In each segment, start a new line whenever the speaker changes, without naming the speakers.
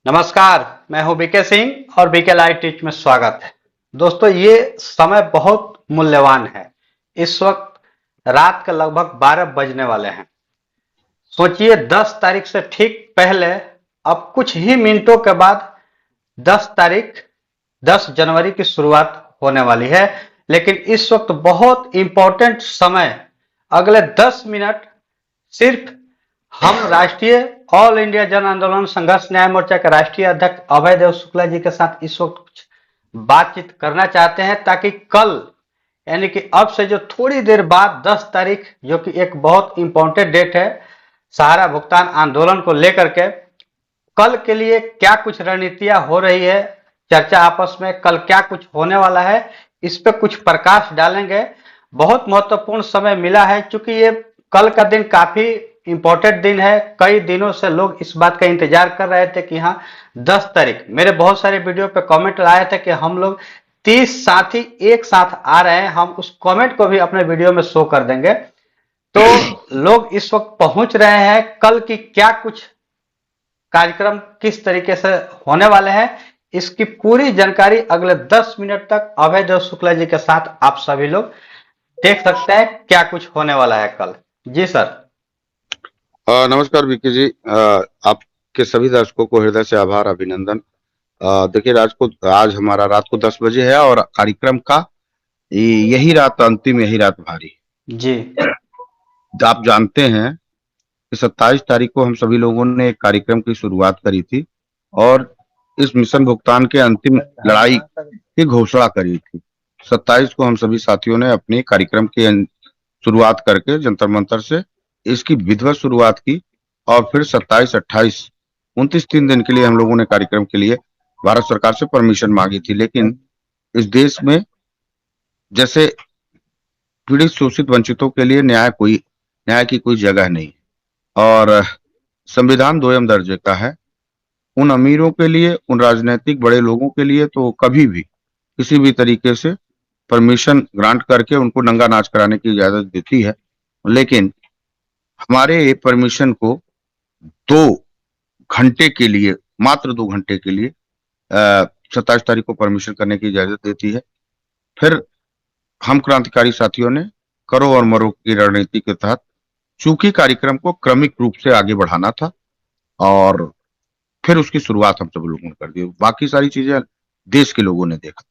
नमस्कार। मैं हूं बीके सिंह और बीके लाइव टीच में स्वागत है। दोस्तों, ये समय बहुत मूल्यवान है। इस वक्त रात के लगभग 12 बजने वाले हैं। सोचिए, 10 तारीख से ठीक पहले अब कुछ ही मिनटों के बाद 10 तारीख 10 जनवरी की शुरुआत होने वाली है। लेकिन इस वक्त बहुत इंपॉर्टेंट समय, अगले 10 मिनट सिर्फ हम राष्ट्रीय ऑल इंडिया जन आंदोलन संघर्ष न्याय मोर्चा के राष्ट्रीय अध्यक्ष अभय देव शुक्ला जी के साथ इस वक्त कुछ बातचीत करना चाहते हैं, ताकि कल यानी कि अब से जो थोड़ी देर बाद 10 तारीख, जो कि एक बहुत इंपॉर्टेंट डेट है सहारा भुगतान आंदोलन को लेकर के, कल के लिए क्या कुछ रणनीतियां हो रही है, चर्चा आपस में कल क्या कुछ होने वाला है, इस पे कुछ प्रकाश डालेंगे। बहुत महत्वपूर्ण समय मिला है, क्योंकि ये कल का दिन काफी इंपॉर्टेंट दिन है। कई दिनों से लोग इस बात का इंतजार कर रहे थे कि हाँ, 10 तारीख। मेरे बहुत सारे वीडियो पे कमेंट आए थे कि हम लोग 30 साथी एक साथ आ रहे हैं। हम उस कमेंट को भी अपने वीडियो में शो कर देंगे। तो लोग इस वक्त पहुंच रहे हैं। कल की क्या कुछ कार्यक्रम किस तरीके से होने वाले हैं, इसकी पूरी जानकारी अगले 10 मिनट तक अभय देव शुक्ला जी के साथ आप सभी लोग देख सकते हैं क्या कुछ होने वाला है कल। जी सर।
नमस्कार विकी जी। आपके सभी दर्शकों को हृदय से आभार, अभिनंदन। देखिए, आज हमारा रात को 10 बजे है और कार्यक्रम का यही रात अंतिम, यही रात भारी।
जी।
तो आप जानते हैं कि 27 तारीख को हम सभी लोगों ने एक कार्यक्रम की शुरुआत करी थी और इस मिशन भुगतान के अंतिम लड़ाई की घोषणा करी थी। 27 को हम सभी साथियों ने अपने कार्यक्रम की शुरुआत करके जंतर मंतर से इसकी विधिवत शुरुआत की और फिर 27, 28, 29 3 दिन के लिए हम लोगों ने कार्यक्रम के लिए भारत सरकार से परमिशन मांगी थी। लेकिन इस देश में जैसे पीड़ित, शोषित, वंचितों के लिए न्याय की कोई जगह नहीं और संविधान दोयम दर्जे का है। उन अमीरों के लिए, उन राजनीतिक बड़े लोगों के लिए तो कभी भी किसी भी तरीके से परमिशन ग्रांट करके उनको नंगा नाच कराने की इजाजत देती है। लेकिन हमारे परमिशन को 2 घंटे के लिए, मात्र 2 घंटे के लिए 27 तारीख को परमिशन करने की इजाजत देती है। फिर हम क्रांतिकारी साथियों ने करो और मरो की रणनीति के तहत, चूंकि कार्यक्रम को क्रमिक रूप से आगे बढ़ाना था और फिर उसकी शुरुआत हम सब लोगों ने कर दी। बाकी सारी चीजें देश के लोगों ने देखा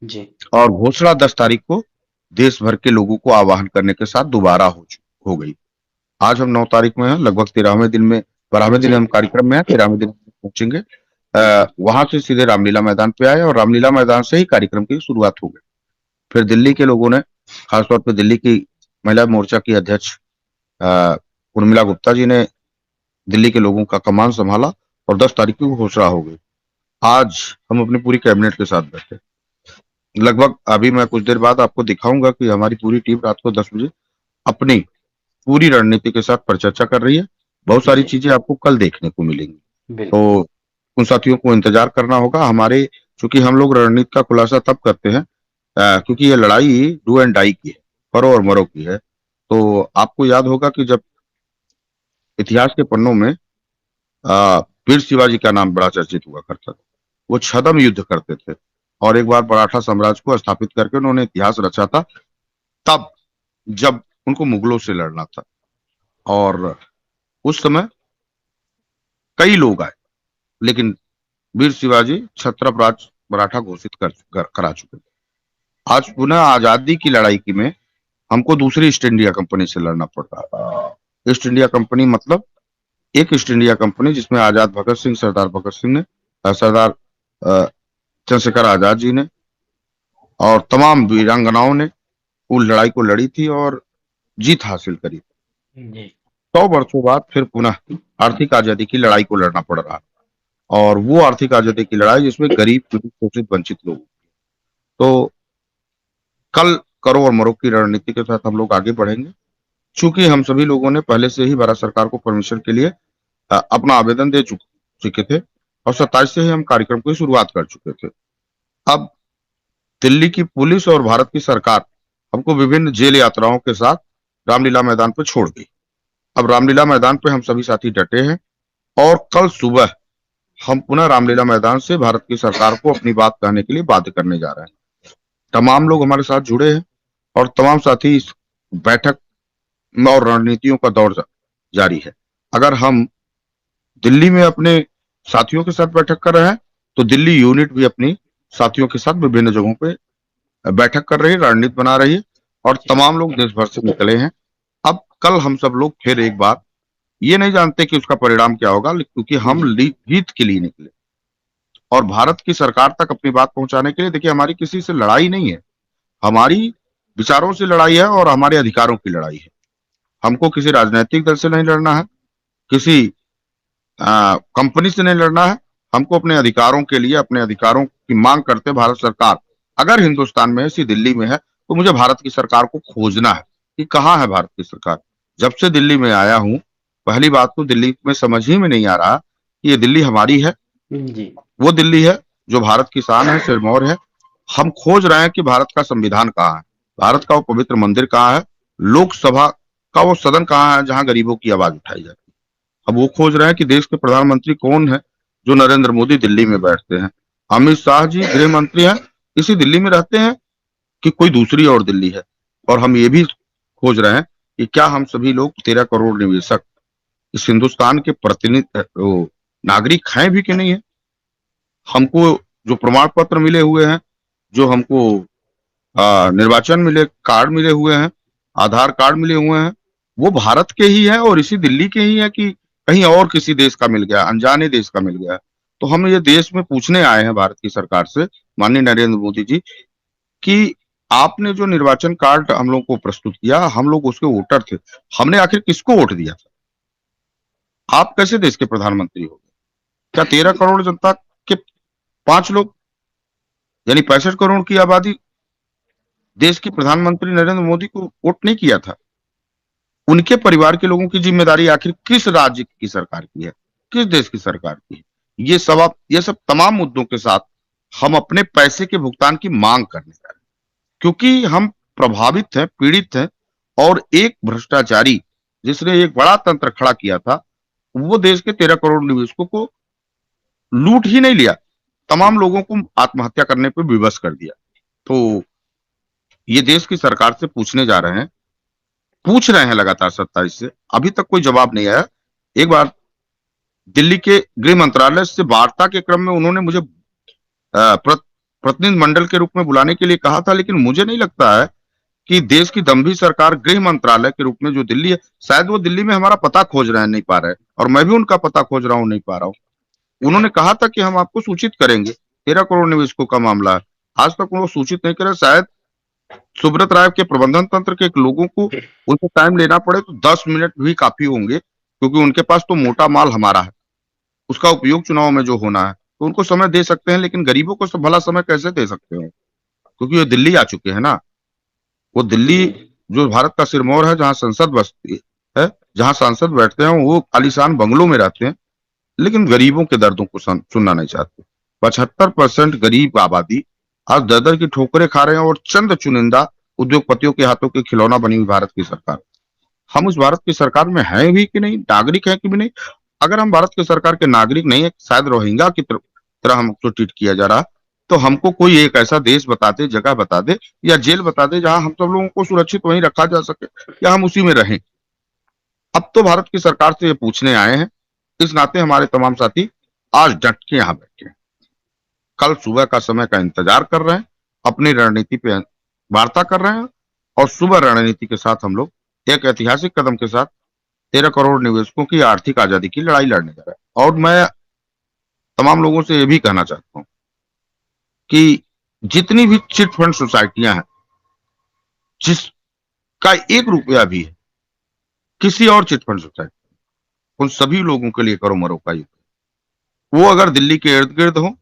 जी।
और घोषणा 10 तारीख को देश भर के लोगों को आह्वान करने के साथ दोबारा हो गई। आज हम 9 तारीख में हैं, लगभग 13वें दिन में, 12वें दिन
जी।
हम कार्यक्रम में हैं, 13वें दिन पहुंचेंगे। वहां से सीधे रामलीला मैदान पे आए और रामलीला मैदान से ही कार्यक्रम की शुरुआत हो गई। फिर दिल्ली के लोगों ने, खासतौर पर दिल्ली की महिला मोर्चा की अध्यक्ष उर्मिला गुप्ता जी ने दिल्ली के लोगों का कमान संभाला और 10 तारीख की घोषणा हो गई। आज हम अपनी पूरी कैबिनेट के साथ बैठे। लगभग अभी मैं कुछ देर बाद आपको दिखाऊंगा कि हमारी पूरी टीम रात को 10 बजे अपनी पूरी रणनीति के साथ परिचर्चा कर रही है। बहुत सारी चीजें आपको कल देखने को मिलेंगी, तो उन साथियों को इंतजार करना होगा। हमारे, चूंकि हम लोग रणनीति का खुलासा तब करते हैं क्योंकि ये लड़ाई डू एंड डाई की है, करो और मरो की है। तो आपको याद होगा कि जब इतिहास के पन्नों में वीर शिवाजी का नाम बड़ा चर्चित हुआ करता था, वो छद्म युद्ध करते थे और एक बार मराठा साम्राज्य को स्थापित करके उन्होंने इतिहास रचा था, तब जब उनको मुगलों से लड़ना था। और उस समय कई लोग आए, लेकिन वीर शिवाजी छत्रपराज मराठा घोषित करा चुके थे। आज पुनः आजादी की लड़ाई की में हमको दूसरी ईस्ट इंडिया कंपनी से लड़ना पड़ रहा है। ईस्ट इंडिया कंपनी मतलब एक ईस्ट इंडिया कंपनी जिसमें आजाद भगत सिंह, सरदार भगत सिंह ने, सरदार चंद्रशेखर आजाद जी ने और तमाम वीरांगनाओं ने उस लड़ाई को लड़ी थी और जीत हासिल करी थी। 100 वर्षों बाद फिर पुनः आर्थिक आजादी की लड़ाई को लड़ना पड़ रहा है और वो आर्थिक आजादी की लड़ाई जिसमें गरीब, पीड़ित, शोषित, वंचित लोग। तो कल करो और मरो की रणनीति के साथ हम लोग आगे बढ़ेंगे। चूंकि हम सभी लोगों ने पहले से ही भारत सरकार को परमिशन के लिए अपना आवेदन दे चुके थे और 27 से ही हम कार्यक्रम की शुरुआत कर चुके थे। अब दिल्ली की पुलिस और भारत की सरकार हमको विभिन्न जेल यात्राओं के साथ रामलीला मैदान पर छोड़ गई। अब रामलीला मैदान पे हम सभी साथी डटे हैं और कल सुबह हम पुनः रामलीला मैदान से भारत की सरकार को अपनी बात कहने के लिए बाध्य करने जा रहे हैं। तमाम लोग हमारे साथ जुड़े हैं और तमाम साथी इस बैठक में और रणनीतियों का दौर जारी है। अगर हम दिल्ली में अपने साथियों के साथ बैठक कर रहे हैं तो दिल्ली यूनिट भी अपनी साथियों के साथ विभिन्न जगहों पे बैठक कर रही है, रणनीति बना रही है और तमाम लोग देश भर से निकले हैं। अब कल हम सब लोग फिर एक बार ये नहीं जानते कि उसका परिणाम क्या होगा, क्योंकि हम हित के लिए निकले और भारत की सरकार तक अपनी बात पहुंचाने के लिए। देखिए, हमारी किसी से लड़ाई नहीं है, हमारी विचारों से लड़ाई है और हमारे अधिकारों की लड़ाई है। हमको किसी राजनीतिक दल से नहीं लड़ना है, किसी कंपनी से नहीं लड़ना है। हमको अपने अधिकारों के लिए, अपने अधिकारों की मांग करते भारत सरकार अगर हिंदुस्तान में है, इसी दिल्ली में है, तो मुझे भारत की सरकार को खोजना है कि कहाँ है भारत की सरकार। जब से दिल्ली में आया हूं, पहली बात तो दिल्ली में समझ ही में नहीं आ रहा कि ये दिल्ली हमारी है,
जी।
वो दिल्ली है जो भारत की शान है, सिरमौर है। हम खोज रहे हैं कि भारत का संविधान कहाँ है, भारत का वो पवित्र मंदिर कहाँ है, लोकसभा का वो सदन कहाँ है जहां गरीबों की आवाज उठाई जाती है। अब वो खोज रहे हैं कि देश के प्रधानमंत्री कौन है जो नरेंद्र मोदी दिल्ली में बैठते हैं, अमित शाह जी गृह मंत्री हैं, इसी दिल्ली में रहते हैं कि कोई दूसरी और दिल्ली है। और हम ये भी खोज रहे हैं कि क्या हम सभी लोग 13 करोड़ निवेशक इस हिंदुस्तान के प्रतिनिधि नागरिक हैं भी कि नहीं है। हमको जो प्रमाण पत्र मिले हुए हैं, जो हमको निर्वाचन मिले कार्ड मिले हुए हैं, आधार कार्ड मिले हुए हैं, वो भारत के ही है और इसी दिल्ली के ही है कि कहीं और किसी देश का मिल गया, अनजाने देश का मिल गया। तो हम ये देश में पूछने आए हैं भारत की सरकार से, माननीय नरेंद्र मोदी जी, कि आपने जो निर्वाचन कार्ड हम लोग को प्रस्तुत किया, हम लोग उसके वोटर थे, हमने आखिर किसको वोट दिया था? आप कैसे देश के प्रधानमंत्री हो गए? क्या 13 करोड़ जनता के 5 लोग यानी 65 करोड़ की आबादी देश के प्रधानमंत्री नरेंद्र मोदी को वोट नहीं किया था? उनके परिवार के लोगों की जिम्मेदारी आखिर किस राज्य की सरकार की है, किस देश की सरकार की है? ये सब तमाम मुद्दों के साथ हम अपने पैसे के भुगतान की मांग करने जा रहे हैं, क्योंकि हम प्रभावित हैं, पीड़ित हैं और एक भ्रष्टाचारी जिसने एक बड़ा तंत्र खड़ा किया था, वो देश के 13 करोड़ निवेशकों को लूट ही नहीं लिया, तमाम लोगों को आत्महत्या करने पे विवश कर दिया। तो ये देश की सरकार से पूछ रहे हैं लगातार 27 से, अभी तक कोई जवाब नहीं आया। एक बार दिल्ली के गृह मंत्रालय से वार्ता के क्रम में उन्होंने मुझे प्रतिनिधि मंडल के रूप में बुलाने के लिए कहा था, लेकिन मुझे नहीं लगता है कि देश की दम्भी सरकार गृह मंत्रालय के रूप में जो दिल्ली है, शायद वो दिल्ली में हमारा पता खोज रहे हैं, नहीं पा रहे, और मैं भी उनका पता खोज रहा हूं, नहीं पा रहा हूं। उन्होंने कहा था कि हम आपको सूचित करेंगे, 13 करोड़ निवेशकों का मामला है, आज तक वो सूचित नहीं करे। शायद सुब्रत राय के प्रबंधन तंत्र के लोगों को उनसे टाइम लेना पड़े तो 10 मिनट भी काफी होंगे, क्योंकि उनके पास तो मोटा माल हमारा है, उसका उपयोग चुनाव में जो होना है, तो उनको समय दे सकते हैं, लेकिन गरीबों को सब भला समय कैसे दे सकते हैं? क्योंकि वो दिल्ली आ चुके हैं ना। वो दिल्ली जो भारत का सिरमौर है, जहां संसद बसती है, जहां सांसद बैठते हैं, वो आलीशान बंगलों में रहते हैं, लेकिन गरीबों के दर्दों को सुनना नहीं चाहते। 75% गरीब आबादी आज दर की ठोकरें खा रहे हैं और चंद चुनिंदा उद्योगपतियों के हाथों के खिलौना बनी हुई भारत की सरकार। हम उस भारत की सरकार में हैं भी कि नहीं, नागरिक हैं कि भी नहीं? अगर हम भारत की सरकार के नागरिक नहीं है, शायद रोहिंग्या की तरह हमको ट्रीट किया जा रहा, तो हमको कोई एक ऐसा देश बता दे, जगह बता दे या जेल बता दे जहां हम सब लोगों को सुरक्षित वहीं रखा जा सके या हम उसी में रहें। अब तो भारत की सरकार से ये पूछने आए हैं, इस नाते हमारे तमाम साथी आज डट के यहां बैठे हैं, कल सुबह का समय का इंतजार कर रहे हैं, अपनी रणनीति पे वार्ता कर रहे हैं और सुबह रणनीति के साथ हम लोग एक ऐतिहासिक कदम के साथ 13 करोड़ निवेशकों की आर्थिक आजादी की लड़ाई लड़ने जा रहे हैं। और मैं तमाम लोगों से ये भी कहना चाहता हूं कि जितनी भी चिट फंड सोसाइटियां हैं, जिसका 1 रुपया भी है किसी और चिट फंड सोसाइटी, उन सभी लोगों के लिए करो मरो का युद्ध। वो अगर दिल्ली के इर्द गिर्द हो,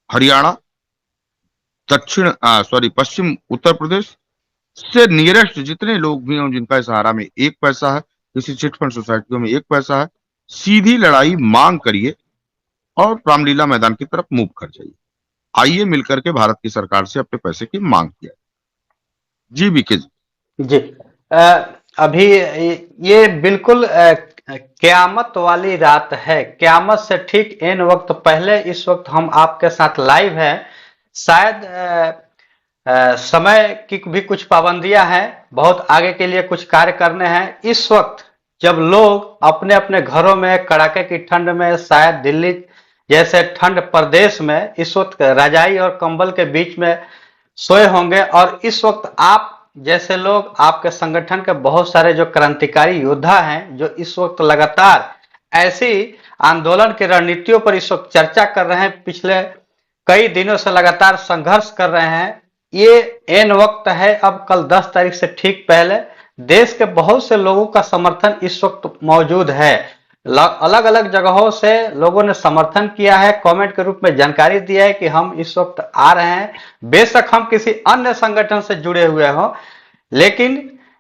हरियाणा, पश्चिम उत्तर प्रदेश से नियरेस्ट जितने लोग भी हों, जिनका इस सहारा में 1 पैसा है, किसी चिट फंड सोसाइटियों में 1 पैसा है, सीधी लड़ाई मांग करिए और रामलीला मैदान की तरफ मूव कर जाइए। आइए मिलकर के भारत की सरकार से अपने पैसे की मांग किया। जी बीके जी।
जी। अभी ये बिल्कुल क़यामत वाली रात है। क़यामत से ठीक एन वक्त पहले इस वक्त हम आपके साथ लाइव हैं। शायद समय की भी कुछ पाबंदियां हैं, बहुत आगे के लिए कुछ कार्य करने हैं। इस वक्त जब लोग अपने अपने घरों में कड़ाके की ठंड में, शायद दिल्ली जैसे ठंड प्रदेश में इस वक्त रजाई और कंबल के बीच में सोए होंगे, और इस वक्त आप जैसे लोग, आपके संगठन के बहुत सारे जो क्रांतिकारी योद्धा हैं, जो इस वक्त लगातार ऐसी आंदोलन की रणनीतियों पर इस वक्त चर्चा कर रहे हैं, पिछले कई दिनों से लगातार संघर्ष कर रहे हैं। ये एन वक्त है। अब कल 10 तारीख से ठीक पहले देश के बहुत से लोगों का समर्थन इस वक्त मौजूद है। अलग अलग जगहों से लोगों ने समर्थन किया है, कमेंट के रूप में जानकारी दिया है कि हम इस वक्त आ रहे हैं। बेशक हम किसी अन्य संगठन से जुड़े हुए हों, लेकिन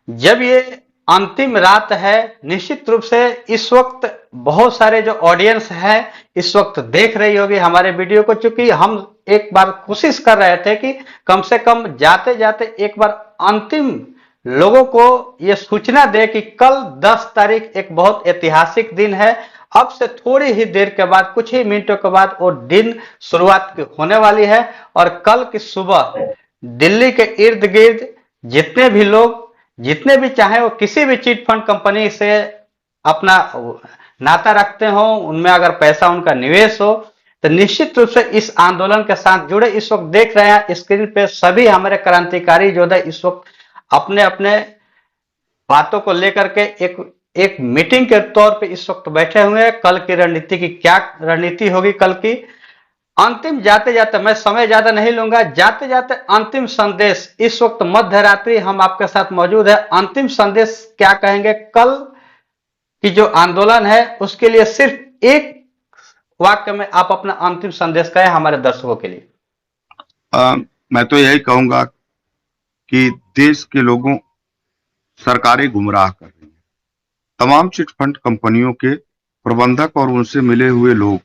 जब ये अंतिम रात है, निश्चित रूप से इस वक्त बहुत सारे जो ऑडियंस है इस वक्त देख रही होगी हमारे वीडियो को। चूंकि हम एक बार कोशिश कर रहे थे कि कम से कम जाते जाते एक बार अंतिम लोगों को ये सूचना दे कि कल 10 तारीख एक बहुत ऐतिहासिक दिन है। अब से थोड़ी ही देर के बाद, कुछ ही मिनटों के बाद वो दिन शुरुआत होने वाली है, और कल की सुबह दिल्ली के इर्द गिर्द जितने भी लोग, जितने भी चाहे वो किसी भी चिट फंड कंपनी से अपना नाता रखते हो, उनमें अगर पैसा उनका निवेश हो, तो निश्चित रूप से इस आंदोलन के साथ जुड़े। इस वक्त देख रहे हैं स्क्रीन पे सभी हमारे क्रांतिकारी योद्धा इस वक्त अपने अपने बातों को लेकर के एक एक मीटिंग के तौर पे इस वक्त बैठे हुए हैं। कल की रणनीति की क्या रणनीति होगी, कल की अंतिम, जाते जाते मैं समय ज्यादा नहीं लूंगा, जाते जाते अंतिम संदेश इस वक्त मध्य रात्रि हम आपके साथ मौजूद है। अंतिम संदेश क्या कहेंगे कल की जो आंदोलन है उसके लिए, सिर्फ एक वाक्य में आप अपना अंतिम संदेश कहें हमारे दर्शकों के लिए।
मैं तो यही कहूंगा कि देश के लोगों, सरकारें गुमराह कर रही हैं। तमाम चिटफंड कंपनियों के प्रबंधक और उनसे मिले हुए लोग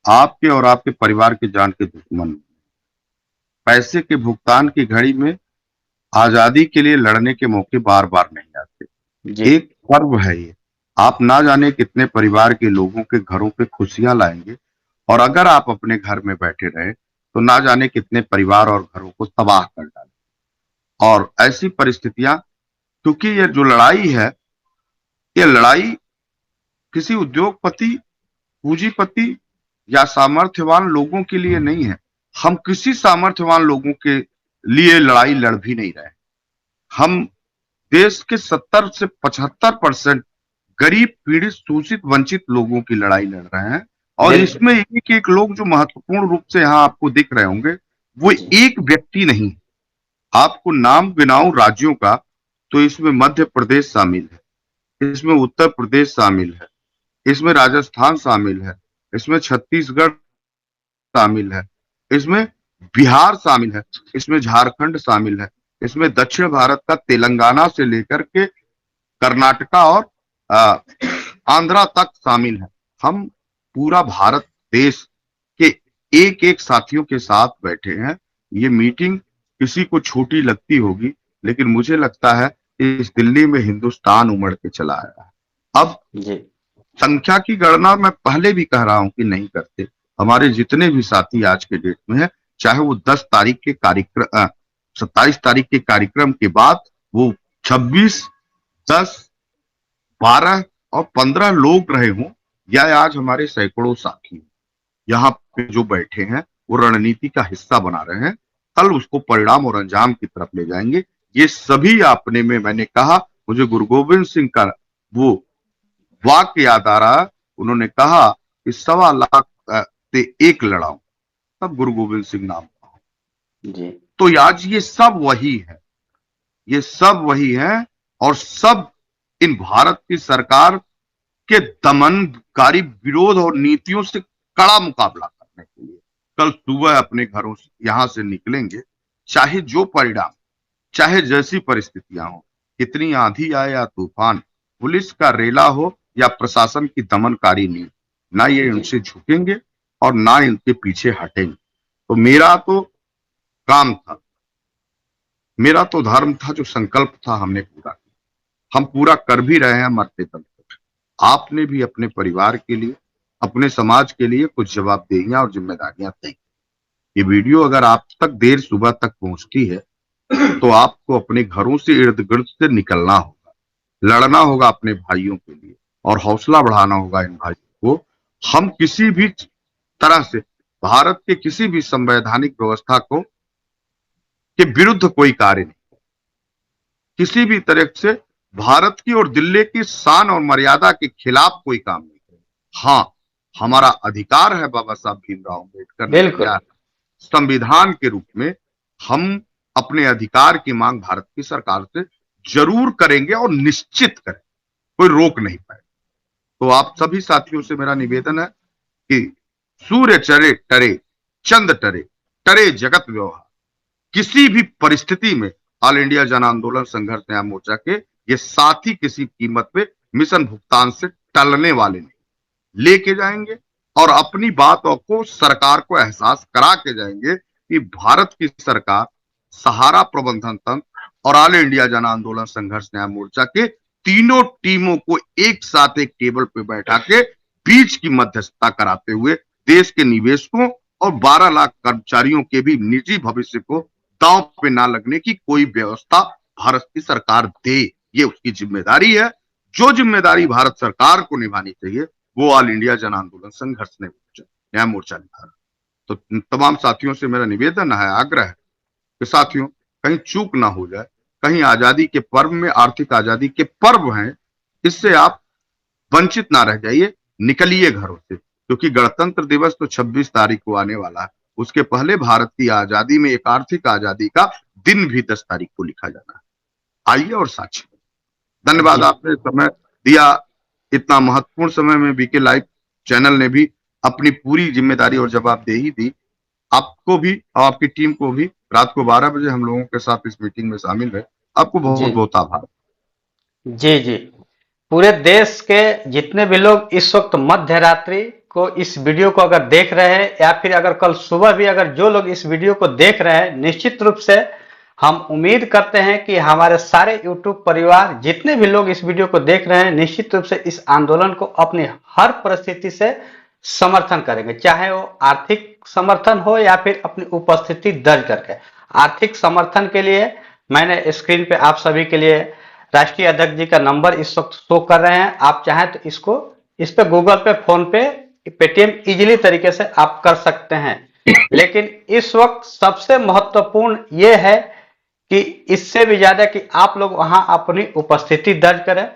आपके और आपके परिवार के जान के दुश्मन। पैसे के भुगतान की घड़ी में आजादी के लिए लड़ने के मौके बार बार नहीं आते। एक पर्व है ये, आप ना जाने कितने परिवार के लोगों के घरों पे खुशियां लाएंगे, और अगर आप अपने घर में बैठे रहे तो ना जाने कितने परिवार और घरों को तबाह कर डाले। और ऐसी परिस्थितियां, क्योंकि ये जो लड़ाई है, ये लड़ाई किसी उद्योगपति, पूंजीपति या सामर्थ्यवान लोगों के लिए नहीं है। हम किसी सामर्थ्यवान लोगों के लिए लड़ाई लड़ भी नहीं रहे। हम देश के 70 से 75% गरीब, पीड़ित, शोषित, वंचित लोगों की लड़ाई लड़ रहे हैं। और इसमें एक एक लोग जो महत्वपूर्ण रूप से यहाँ आपको दिख रहे होंगे, वो एक व्यक्ति नहीं। आपको नाम गिनाऊं राज्यों का, तो इसमें मध्य प्रदेश शामिल है, इसमें उत्तर प्रदेश शामिल है, इसमें राजस्थान शामिल है, इसमें छत्तीसगढ़ शामिल है, इसमें बिहार शामिल है, इसमें झारखंड शामिल है, इसमें दक्षिण भारत का तेलंगाना से लेकर के कर्नाटका और आंध्रा तक शामिल है। हम पूरा भारत देश के एक एक साथियों के साथ बैठे हैं। ये मीटिंग किसी को छोटी लगती होगी, लेकिन मुझे लगता है इस दिल्ली में हिंदुस्तान उमड़ के चला आया है। अब संख्या की गणना मैं पहले भी कह रहा हूं कि नहीं करते। हमारे जितने भी साथी आज के डेट में है, चाहे वो 10 तारीख के कार्यक्रम, 27 तारीख के कार्यक्रम के बाद वो 26, 10, 12 और 15 लोग रहे हों, या आज हमारे सैकड़ों साथी यहाँ पे जो बैठे हैं, वो रणनीति का हिस्सा बना रहे हैं। कल उसको परिणाम और अंजाम की तरफ ले जाएंगे। ये सभी अपने में, मैंने कहा, मुझे गुरु गोविंद सिंह का वो वाक्य याद आ रहा। उन्होंने कहा कि 1.25 लाख से एक लड़ाऊं, तब गुरु गोविंद सिंह नाम कहा। तो आज ये सब वही है, ये सब वही है, और सब इन भारत की सरकार के दमनकारी विरोध और नीतियों से कड़ा मुकाबला करने के लिए कल सुबह अपने घरों से यहां से निकलेंगे। चाहे जो परिणाम, चाहे जैसी परिस्थितियां हो, कितनी आंधी आए या तूफान, पुलिस का रेला हो या प्रशासन की दमनकारी नीति, ना ये इनसे झुकेंगे और ना इनके पीछे हटेंगे। तो मेरा तो काम था, मेरा तो धर्म था, जो संकल्प था हमने पूरा किया। हम पूरा कर भी रहे हैं मरते दम तक। आपने भी अपने परिवार के लिए, अपने समाज के लिए कुछ जवाबदेहियां और जिम्मेदारियां तय। ये वीडियो अगर आप तक देर सुबह तक पहुंचती है तो आपको अपने घरों से इर्द गिर्द से निकलना होगा, लड़ना होगा अपने भाइयों के लिए और हौसला बढ़ाना होगा इन भाइयों को। हम किसी भी तरह से भारत के किसी भी संवैधानिक व्यवस्था को के विरुद्ध कोई कार्य नहीं, किसी भी तरह से भारत की और दिल्ली की शान और मर्यादा के खिलाफ कोई काम नहीं करें। हाँ, हमारा अधिकार है बाबा साहब भीमराव अम्बेडकर ने
बिल्कुल।
दिया है, संविधान के रूप में हम अपने अधिकार की मांग भारत की सरकार से जरूर करेंगे और निश्चित करें, कोई रोक नहीं पाए। तो आप सभी साथियों से मेरा निवेदन है कि सूर्य चरे टरे, चंद टरे, टरे जगत व्यवहार, किसी भी परिस्थिति में ऑल इंडिया जन आंदोलन संघर्ष न्याय मोर्चा के ये साथी किसी कीमत पे मिशन भुगतान से टलने वाले नहीं, लेके जाएंगे और अपनी बातों को सरकार को एहसास करा के जाएंगे कि भारत की सरकार, सहारा प्रबंधन तंत्र और ऑल इंडिया जन आंदोलन संघर्ष न्याय मोर्चा के तीनों टीमों को एक साथ एक टेबल पे बैठा के बीच की मध्यस्थता कराते हुए देश के निवेशकों और 12 लाख कर्मचारियों के भी निजी भविष्य को दांव पे ना लगने की कोई व्यवस्था भारत की सरकार दे, ये उसकी जिम्मेदारी है। जो जिम्मेदारी भारत सरकार को निभानी चाहिए वो ऑल इंडिया जन आंदोलन संघर्ष न्याय मोर्चा निभा रहा। तो तमाम साथियों से मेरा निवेदन है, आग्रह है कि साथियों कहीं चूक ना हो जाए, कहीं आजादी के पर्व में, आर्थिक आजादी के पर्व हैं, इससे आप वंचित ना रह जाइए, निकलिए घरों से, क्योंकि गणतंत्र दिवस तो 26 तारीख को आने वाला है। उसके पहले भारत की आजादी में एक आर्थिक आजादी का दिन भी 10 तारीख को लिखा जाना है। आइए और साक्षी। धन्यवाद, आपने समय दिया, इतना महत्वपूर्ण समय में बीके लाइव चैनल ने भी अपनी पूरी जिम्मेदारी और जवाबदेही दी। आपको भी और आपकी टीम को भी रात को 12 बजे हम लोगों के साथ इस मीटिंग में शामिल रहे, आपको बहुत बहुत आभार।
जी जी, पूरे देश के जितने भी लोग इस वक्त मध्य रात्रि को इस वीडियो को अगर देख रहे हैं या फिर अगर कल सुबह भी अगर जो लोग इस वीडियो को देख रहे हैं, निश्चित रूप से हम उम्मीद करते हैं कि हमारे सारे YouTube परिवार जितने भी लोग इस वीडियो को देख रहे हैं, निश्चित रूप से इस आंदोलन को अपनी हर परिस्थिति से समर्थन करेंगे, चाहे वो आर्थिक समर्थन हो या फिर अपनी उपस्थिति दर्ज करके। आर्थिक समर्थन के लिए मैंने स्क्रीन पे आप सभी के लिए राष्ट्रीय अध्यक्ष जी का नंबर इस वक्त शो कर रहे हैं। आप चाहें तो इसको इस पे गूगल पे, फोन पे, पेटीएम इजीली तरीके से आप कर सकते हैं। लेकिन इस वक्त सबसे महत्वपूर्ण ये है कि इससे भी ज्यादा कि आप लोग वहां अपनी उपस्थिति दर्ज करें।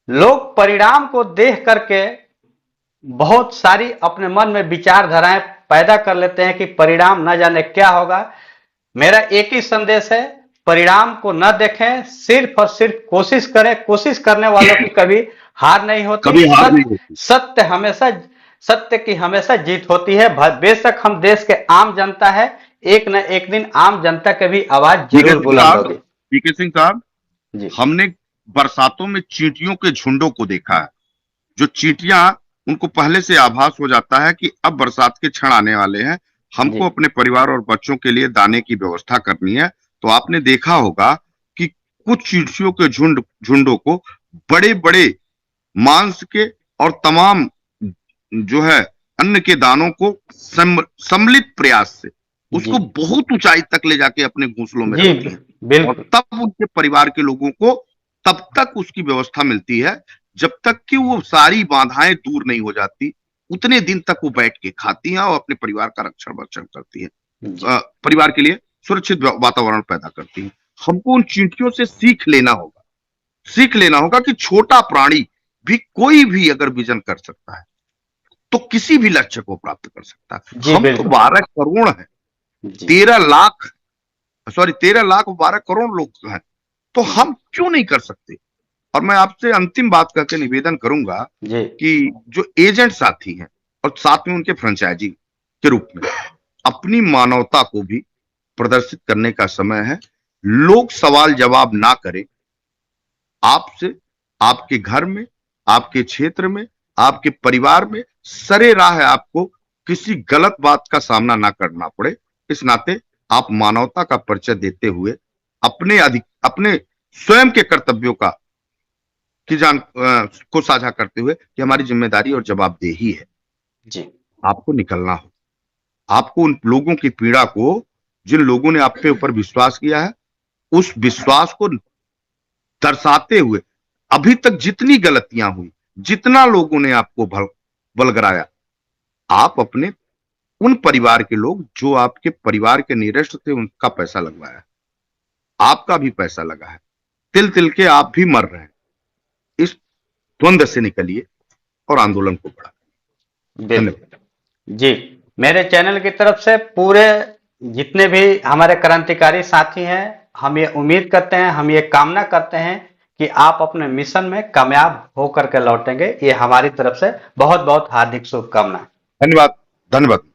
लोग परिणाम को देख करके बहुत सारी अपने मन में विचारधाराएं पैदा कर लेते हैं कि परिणाम न जाने क्या होगा। मेरा एक ही संदेश है, परिणाम को न देखें, सिर्फ और सिर्फ कोशिश करें। कोशिश करने वालों की कभी हार नहीं होती,
कभी हार नहीं होती।
सत्य की हमेशा जीत होती है। बेशक हम देश के आम जनता है, एक न एक दिन आम जनता के भी आवाज जरूर बुलंद होगी।
पीके सिंह साहब,
जी,
हमने बरसातों में चींटियों के झुंडों को देखा है। जो चींटियां, उनको पहले से आभास हो जाता है कि अब बरसात के क्षण आने वाले हैं, हमको अपने परिवार और बच्चों के लिए दाने की व्यवस्था करनी है। तो आपने देखा होगा कि कुछ चींटियों के झुंडों को बड़े बड़े मांस के और तमाम जो है अन्न के दानों को सम्मिलित प्रयास से उसको बहुत ऊंचाई तक ले जाके अपने घोंसलों में रखती है और तब उनके परिवार के लोगों को तब तक उसकी व्यवस्था मिलती है जब तक कि वो सारी बाधाएं दूर नहीं हो जाती। उतने दिन तक वो बैठ के खाती हैं और अपने परिवार का रक्षण करती है, परिवार के लिए सुरक्षित वातावरण पैदा करती है। हमको उन चींटियों से सीख लेना होगा कि छोटा प्राणी भी, कोई भी अगर विजन कर सकता है तो किसी भी लक्ष्य को प्राप्त कर सकता है। हम तो 12 करोड़ हैं, 13 लाख 12 करोड़ लोग हैं, तो हम क्यों नहीं कर सकते। और मैं आपसे अंतिम बात करके निवेदन करूंगा कि जो एजेंट साथी हैं और साथ में उनके फ्रेंचाइजी के रूप में अपनी मानवता को भी प्रदर्शित करने का समय है। लोग सवाल जवाब ना करें, आपसे, आपके घर में, आपके क्षेत्र में, आपके परिवार में सरे राह है, आपको किसी गलत बात का सामना ना करना पड़े। इस नाते आप मानवता का परिचय देते हुए अपने स्वयं के कर्तव्यों का को साझा करते हुए कि हमारी जिम्मेदारी और जवाबदेही है,
जी,
आपको निकलना हो। आपको उन लोगों की पीड़ा को, जिन लोगों ने आपके ऊपर विश्वास किया है, उस विश्वास को दर्शाते हुए अभी तक जितनी गलतियां हुई, जितना लोगों ने आपको बलगराया, आप अपने उन परिवार के लोग जो आपके परिवार के निरस्त थे, उनका पैसा लगवाया, आपका भी पैसा लगा है, तिल तिल के आप भी मर रहे हैं। इस द्वंद्व से निकलिए और आंदोलन को बढ़ाइए। धन्यवाद।
बिल्कुल। जी, मेरे चैनल की तरफ से पूरे जितने भी हमारे क्रांतिकारी साथी हैं, हम ये उम्मीद करते हैं, हम ये कामना करते हैं कि आप अपने मिशन में कामयाब होकर के लौटेंगे। ये हमारी तरफ से बहुत बहुत हार्दिक शुभकामनाएं।
धन्यवाद। धन्यवाद।